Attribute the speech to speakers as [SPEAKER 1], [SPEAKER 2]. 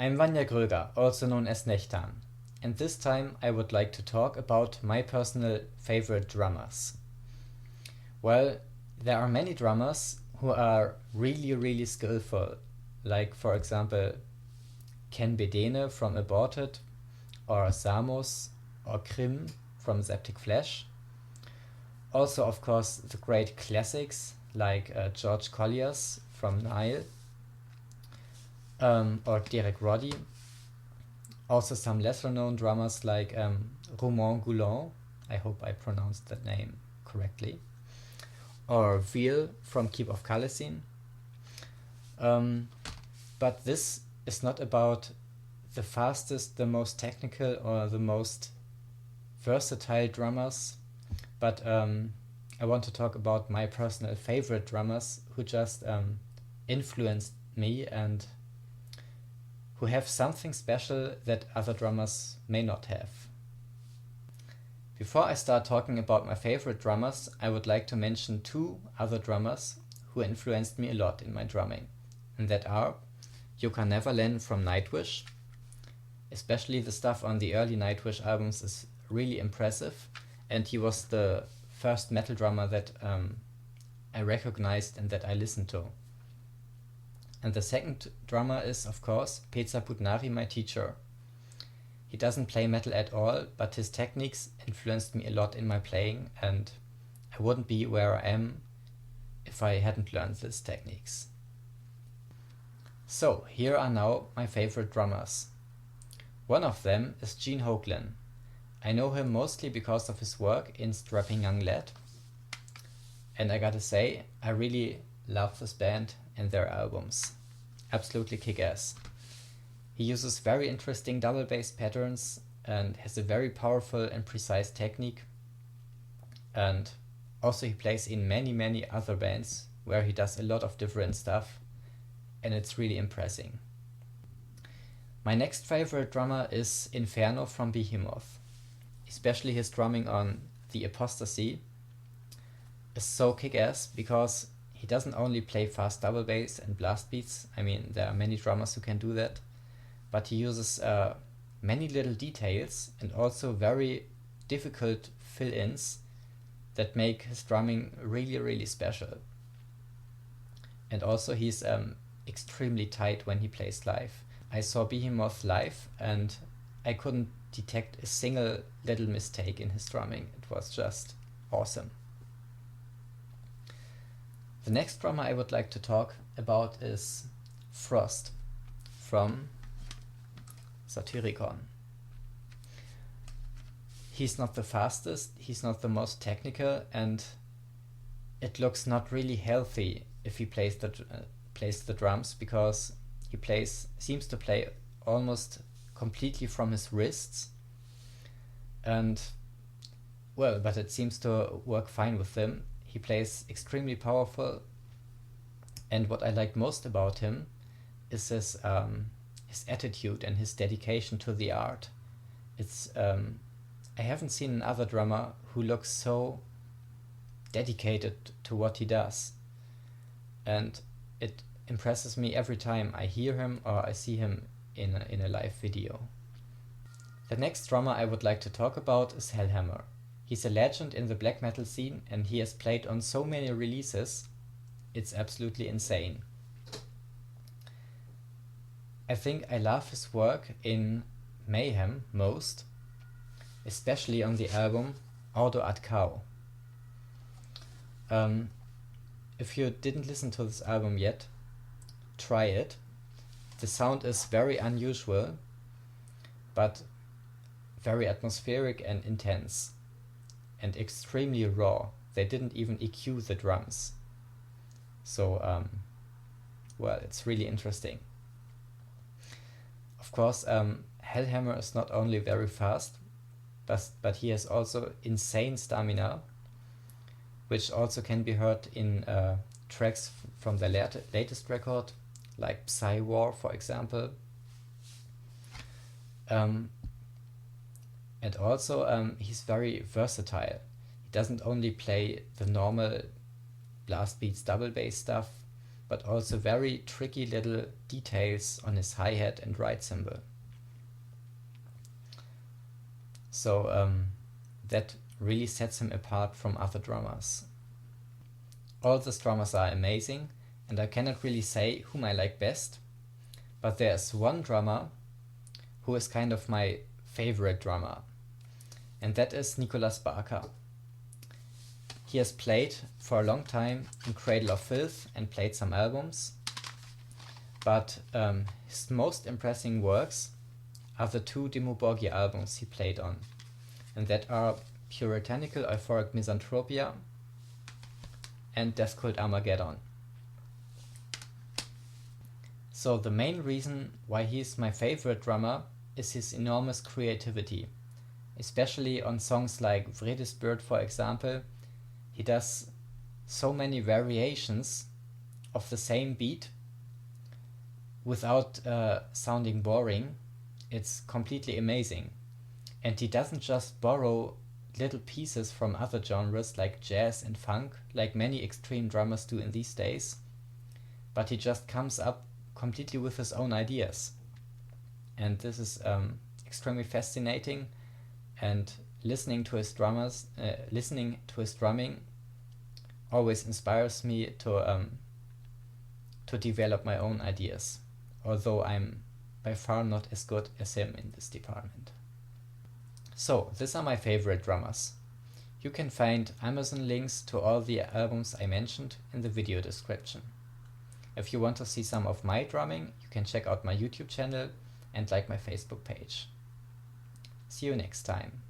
[SPEAKER 1] I'm Vanya Gröger, also known as Nechtan, and this time I would like to talk about my personal favorite drummers. Well, there are many drummers who are really skillful, like for example Ken Bedene from Aborted, or Samus, or Krim from Septic Flesh. Also, of course, the great classics like George Kollias from Nile, or Derek Roddy. Also some lesser known drummers like Romain Goulan, I hope I pronounced that name correctly, or Vyl from Keep of Kalessin. But this is not about the fastest, the most technical, or the most versatile drummers, but I want to talk about my personal favorite drummers who just influenced me and who have something special that other drummers may not have. Before I start talking about my favorite drummers, I would like to mention two other drummers who influenced me a lot in my drumming, and that are Jukka Nevalainen from Nightwish. Especially the stuff on the early Nightwish albums is really impressive, and he was the first metal drummer that I recognized and that I listened to. And the second drummer is, of course, Peza Boutnari, my teacher. He doesn't play metal at all, but his techniques influenced me a lot in my playing, and I wouldn't be where I am if I hadn't learned these techniques. So, here are now my favorite drummers. One of them is Gene Hoglan. I know him mostly because of his work in Strapping Young Lad, and I gotta say, I really love this band and their albums. Absolutely kick-ass. He uses very interesting double bass patterns and has a very powerful and precise technique. And also he plays in many other bands where he does a lot of different stuff, and it's really impressive. My next favorite drummer is Inferno from Behemoth. Especially his drumming on the Apostasy is so kick-ass because he doesn't only play fast double bass and blast beats. I mean, there are many drummers who can do that, but he uses many little details and also very difficult fill-ins that make his drumming really special. And also he's extremely tight when he plays live. I saw Behemoth live and I couldn't detect a single little mistake in his drumming. It was just awesome. The next drummer I would like to talk about is Frost from Satyricon. He's not the fastest, he's not the most technical, and it looks not really healthy if he plays the drums, because he seems to play almost completely from his wrists, and well, but it seems to work fine with them. He plays extremely powerful, and what I like most about him is his attitude and his dedication to the art. It's I haven't seen another drummer who looks so dedicated to what he does, and it impresses me every time I hear him or I see him in a live video. The next drummer I would like to talk about is Hellhammer. He's a legend in the black metal scene and he has played on so many releases, it's absolutely insane. I think I love his work in Mayhem most, especially on the album Ordo at Chao. If you didn't listen to this album yet, try it. The sound is very unusual, but very atmospheric and intense, and extremely raw. They didn't even EQ the drums. So, well, it's really interesting. Of course, Hellhammer is not only very fast, but he has also insane stamina, which also can be heard in tracks from the latest record, like Psy War, for example. And also he's very versatile. He doesn't only play the normal blast beats double bass stuff, but also very tricky little details on his hi-hat and ride cymbal. So that really sets him apart from other drummers. All the drummers are amazing, and I cannot really say whom I like best, but there's one drummer who is kind of my favorite drummer, and that is Nicolas Baraka. He has played for a long time in Cradle of Filth and played some albums, but his most impressive works are the two Dimmu Borgir albums he played on, and that are Puritanical, Euphoric, Misanthropia and Death Cult Armageddon. So the main reason why he is my favorite drummer is his enormous creativity, especially on songs like Vredesbird, for example. He does so many variations of the same beat without sounding boring. It's completely amazing. And he doesn't just borrow little pieces from other genres like jazz and funk, like many extreme drummers do in these days, but he just comes up completely with his own ideas. And this is extremely fascinating, and listening to his drumming always inspires me to develop my own ideas, although I'm by far not as good as him in this department. So, these are my favorite drummers. You can find Amazon links to all the albums I mentioned in the video description. If you want to see some of my drumming, you can check out my YouTube channel and like my Facebook page. See you next time.